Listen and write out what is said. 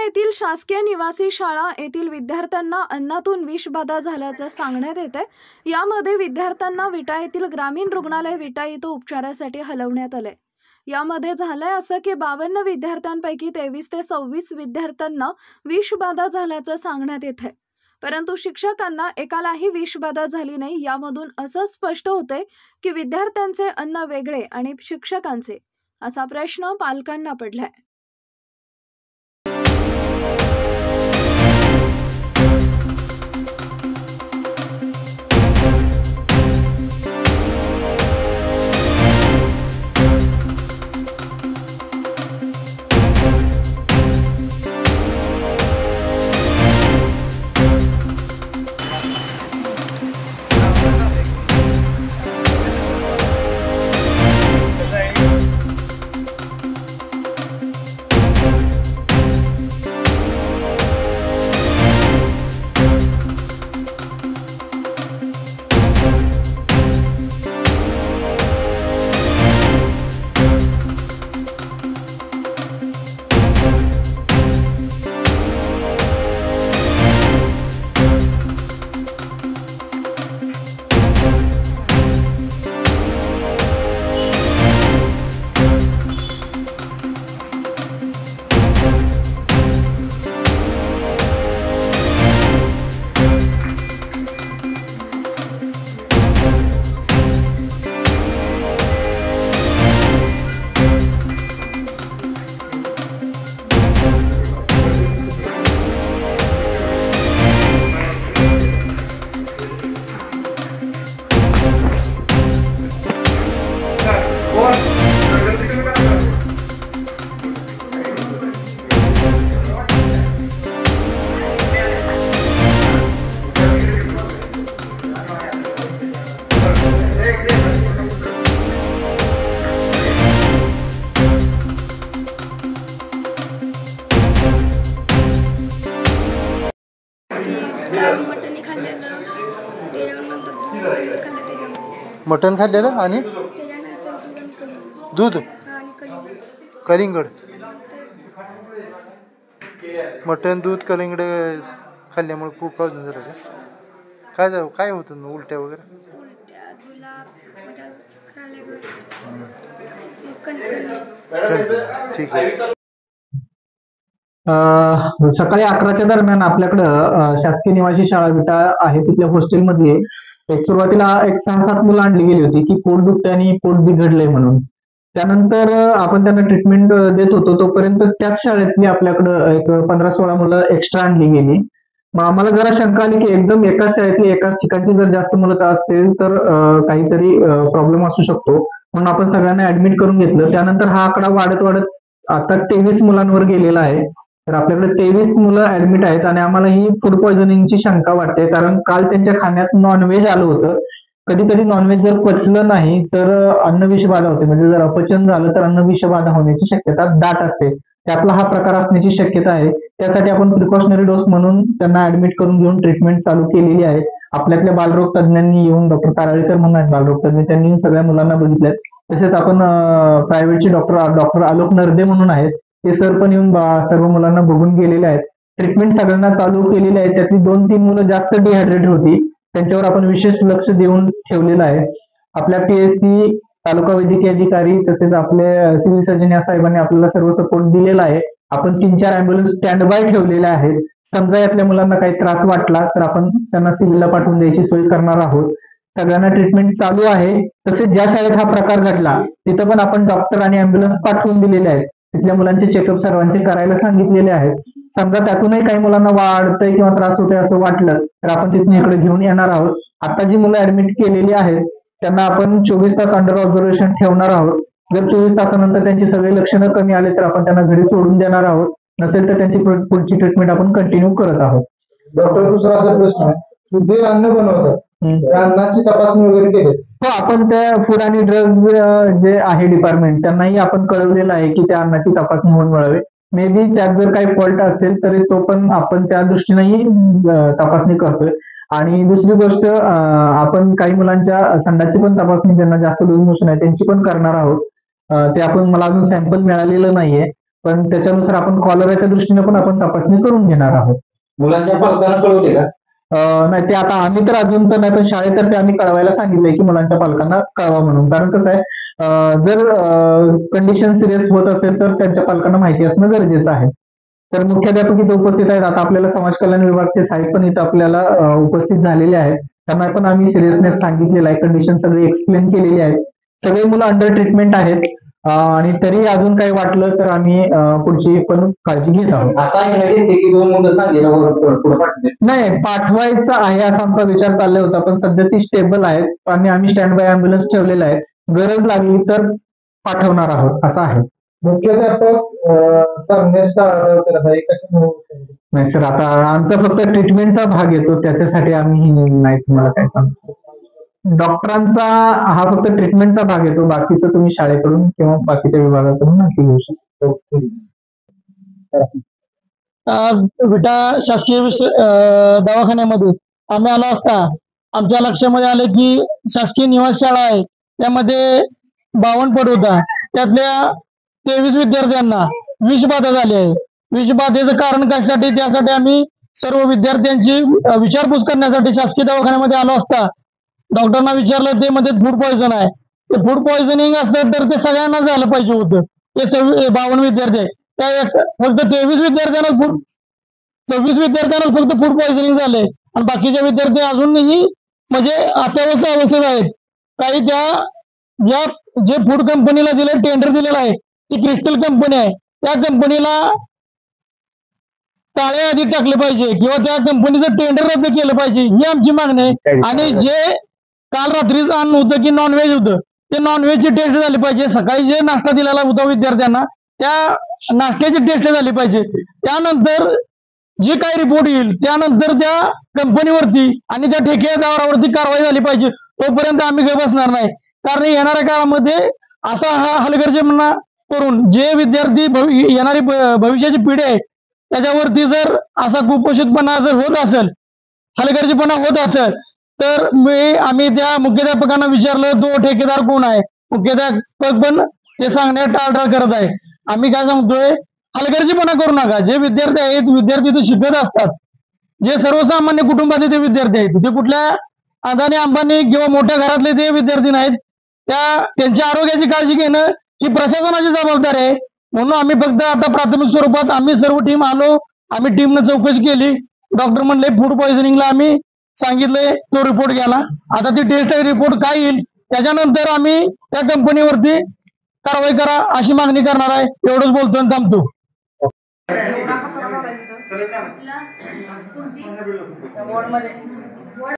येथील शासकीय निवासी शाळा येथील विद्यार्थ्यांना अन्नातून विषबाधा झाल्याचं सांगण्यात येते। यामध्ये विद्यार्थ्यांना विटा येथील ग्रामीण रुग्णालय विटा येथे उपचारासाठी हलवण्यात आले। यामध्ये झालंय असं की 52 विद्यार्थ्यांपैकी 23 ते 26 विद्यार्थ्यांना विषबाधा झाल्याचं सांगण्यात येते, परंतु शिक्षकांना एकालाही विषबाधा झाली नाही। यामधून असं स्पष्ट होते की विद्यार्थ्यांचे अन्न वेगळे आणि शिक्षकांचे, असा प्रश्न पालकांना पडलाय। मटण खाल्लेलं आणि दूध कलिंगड, मटण दूध कलिंगड खाल्ल्यामुळे खूप पाऊस झाला का? काय होतं उलट्या वगैरे? ठीक आहे। सकाळी 11च्या दरम्यान आपल्याकडं शासकीय निवासी शाळा विटा आहे तिथल्या हॉस्टेलमध्ये सुरुवातीला 6-7 मुलं आणली गेली होती की पोट दुखते आणि पोट बिघडलंय म्हणून। त्यानंतर आपण त्यांना ट्रीटमेंट देत होतो, तोपर्यंत त्याच शाळेतली आपल्याकडं एक 15-16 मुलं एक्स्ट्रा आणली गेली। मग आम्हाला जरा शंका आली की एकदम एकाच शाळेतली एकाच ठिकाणची जर जास्त मुलं असेल तर काहीतरी प्रॉब्लेम असू शकतो, म्हणून आपण सगळ्यांना ऍडमिट करून घेतलं। त्यानंतर हा आकडा वाढत वाढत आता 23 मुलांवर गेलेला आहे। तर आपल्याकडे 23 मुलं ऍडमिट आहेत आणि आम्हाला ही फूड पॉइझनिंगची शंका वाटते, कारण काल त्यांच्या खाण्यात नॉनव्हेज आलं होतं। कधी कधी नॉनव्हेज जर पचलं नाही तर अन्न विषबाधा होते, म्हणजे जर अपचन झालं तर अन्न विषबाधा होण्याची शक्यता दाट असते। त्यातला हा प्रकार असण्याची शक्यता आहे। त्यासाठी आपण प्रिकॉशनरी डोस म्हणून त्यांना ऍडमिट करून घेऊन ट्रीटमेंट चालू केलेली आहे। आपल्यातल्या बालरोग तज्ञांनी येऊन, डॉक्टर ताराळीकर म्हणून आहेत बालरोग तज्ञ, त्यांनी येऊन सगळ्या मुलांना बघितल्यात। तसेच आपण प्रायव्हेटचे डॉक्टर आलोक नरदे म्हणून आहेत, ते सर पण येऊन सर्व मुलांना बघून गेलेले आहेत। ट्रीटमेंट सगळ्यांना चालू केलेली आहे। त्यातली 2-3 मुलं जास्त डिहायड्रेट होती, त्यांच्यावर आपण विशेष लक्ष देऊन ठेवलेलं आहे। आपल्या PSC तालुका वैद्यकीय अधिकारी तसेच आपले सिव्हिल सर्जन या साहेबांनी आपल्याला सर्व सपोर्ट दिलेला आहे। आपण 3-4 अँब्युलन्स स्टँड बाय ठेवलेल्या आहेत। समजा यातल्या मुलांना काही त्रास वाटला तर आपण त्यांना सिव्हिलला पाठवून द्यायची सोय करणार आहोत। सगळ्यांना ट्रीटमेंट चालू आहे। तसेच ज्या शाळेत हा प्रकार घडला तिथं पण आपण डॉक्टर आणि अँब्युलन्स पाठवून दिलेले आहेत। तिथल्या मुलांचे चेकअप सर्वांचे करायला सांगितलेले आहेत। समजा त्यातूनही काही मुलांना वाढतंय किंवा त्रास होतोय असं वाटलं तर आपण तिथून इकडे घेऊन येणार आहोत। आता जी मुलं ऍडमिट केलेली आहेत त्यांना आपण 24 तास अंडर ऑब्झर्वेशन ठेवणार आहोत। जर 24 तासानंतर त्यांची सगळे लक्षणं कमी आले तर आपण त्यांना घरी सोडून देणार आहोत, नसेल तर त्यांची पुढची ट्रीटमेंट आपण कंटिन्यू करत आहोत। डॉक्टर, दुसरा असा प्रश्न आहे, जे अन्न बनवतात अन्नाची तपासणी वगैरे केली? हो, आपण त्या फूड आणि ड्रग जे आहे डिपार्टमेंट त्यांनाही आपण कळवलेलं आहे की त्या अन्नाची तपासणी होऊन मिळावी। मे बी त्यात जर काही फॉल्ट असेल तरी तो पण आपण त्या दृष्टीनेही तपासणी करतोय। आणि दुसरी गोष्ट, आपण काही मुलांच्या संडासची पण तपासणी, ज्यांना जास्त लूज मोशन आहे त्यांची पण करणार आहोत। ते आपण मला अजून सॅम्पल मिळालेलं नाहीये, पण त्याच्यानुसार आपण कॉलराच्या दृष्टीने पण आपण तपासणी करून घेणार आहोत. मुलांच्या पालकांना कळवले का? नाही, ते आता आम्ही तर अजून तर नाही, पण शाळेतर्फे आम्ही कळवायला सांगितलंय की मुलांच्या पालकांना कळवा म्हणून. कारण कसं आहे, जर कंडिशन सिरियस होत असेल तर त्यांच्या पालकांना माहिती असणं गरजेचं आहे. तर मुख्याध्यापक इथे उपस्थित आहेत. आता आपल्याला समाज कल्याण विभागचे साहेब पण इथं आपल्याला उपस्थित झालेले आहेत. त्यांना पण आम्ही सिरियसनेस सांगितलेला आहे, कंडिशन सगळी एक्सप्लेन केलेली आहेत. सगळे मुलं अंडर ट्रीटमेंट आहेत आणि तरी अजून काही वाटलं तर आम्ही पुढची पण काळजी घेत आहोत. आता ऐकण्यात येते की 2 मुलं सांगितलं पुढे पाठवले. नाही, पाठवायचं आहे असा आमचा विचार चालला होता, पण सध्या ती स्टेबल आहेत आणि आम्ही स्टँड बाय अँब्युलन्स ठेवलेला आहे. गरज लागली तर पाठवणार आहोत असं आहे. मुख्याध्यापक सांगण्यास टाळाटाळ करत आहे, कशामुळे? नाही सर, आता आमचा फक्त ट्रीटमेंटचा भाग येतो, त्याच्यासाठी आम्ही नाही तुम्हाला काय सांगतो. डॉक्टरांचा हा फक्त ट्रीटमेंटचा भाग येतो, बाकीचं तुम्ही शाळेकडून किंवा बाकीच्या विभागाकडून माहिती घेऊ शकता. विटा शासकीय दवाखान्यामध्ये आम्ही आलो असता आमच्या लक्षामध्ये आलं की शासकीय निवास शाळा आहे, त्यामध्ये 52 पट होता. त्यातल्या 23 विद्यार्थ्यांना विषबाधा झाली आहे. विषबाधेचं कारण कशासाठी, त्यासाठी आम्ही सर्व विद्यार्थ्यांची विचारपूस करण्यासाठी शासकीय दवाखान्यामध्ये आलो असता डॉक्टरांना विचारलं, ते मध्ये फूड पॉयझन आहे. ते फूड पॉयझनिंग असतं तर ते सगळ्यांना झालं पाहिजे होतं. ते 52 विद्यार्थी आहे, त्या फक्त 23 विद्यार्थ्यांना 26 विद्यार्थ्यांना फक्त फूड पॉयझनिंग झाले आणि बाकीचे विद्यार्थी अजूनही म्हणजे अत्यवस्थ अवस्थेत आहेत. काही जे फूड कंपनीला दिले टेंडर दिलेलं आहे, ती क्रिस्टल कंपनी आहे, त्या कंपनीला काळे यादीत टाकले पाहिजे किंवा त्या कंपनीचं टेंडर रद्द केलं पाहिजे, ही आमची मागणी आहे. आणि जे काल रात्रीचं अन्न होतं की नॉनव्हेज होतं, ते नॉनव्हेजची टेस्ट झाली पाहिजे. सकाळी जे नाश्ता दिलेला होता विद्यार्थ्यांना, त्या नाश्त्याची टेस्ट झाली पाहिजे. त्यानंतर जे काही रिपोर्ट येईल त्यानंतर त्या कंपनीवरती आणि त्या ठेकेदारावरती कारवाई झाली पाहिजे. तोपर्यंत आम्ही गप बसणार नाही, कारण येणाऱ्या काळामध्ये असा हा हलगर्जीपणा करून जे विद्यार्थी येणारी भविष्याची पिढी आहे त्याच्यावरती जर असा कुपोषितपणा जर होत असेल, हलगर्जीपणा होत असेल, तर आम्ही त्या मुख्याध्यापकांना विचारलं तो ठेकेदार कोण आहे. मुख्याध्यापक पण ते सांगण्यात टाळाटाळ करत आहे. आम्ही काय सांगतोय, हलगर्जीपणा करू नका. जे विद्यार्थी आहेत, विद्यार्थी ते शिकत असतात. जे सर्वसामान्य कुटुंबातले ते विद्यार्थी आहेत, ते कुठल्या अदानी अंबानी किंवा मोठ्या घरातले ते विद्यार्थी नाहीत. त्यांच्या आरोग्याची काळजी घेणं ही प्रशासनाची जबाबदारी आहे. म्हणून आम्ही फक्त आता प्राथमिक स्वरूपात आम्ही सर्व टीम आलो, आम्ही टीमनं चौकशी केली. डॉक्टर म्हणले फूड पॉयझनिंगला आम्ही सांगितलंय, तो रिपोर्ट घ्यायला. आता ती टेस्ट रिपोर्ट काय येईल त्याच्यानंतर आम्ही त्या कंपनीवरती कारवाई करा अशी मागणी करणार आहे. एवढंच बोलतो आणि थांबतो. वॉर्डमध्ये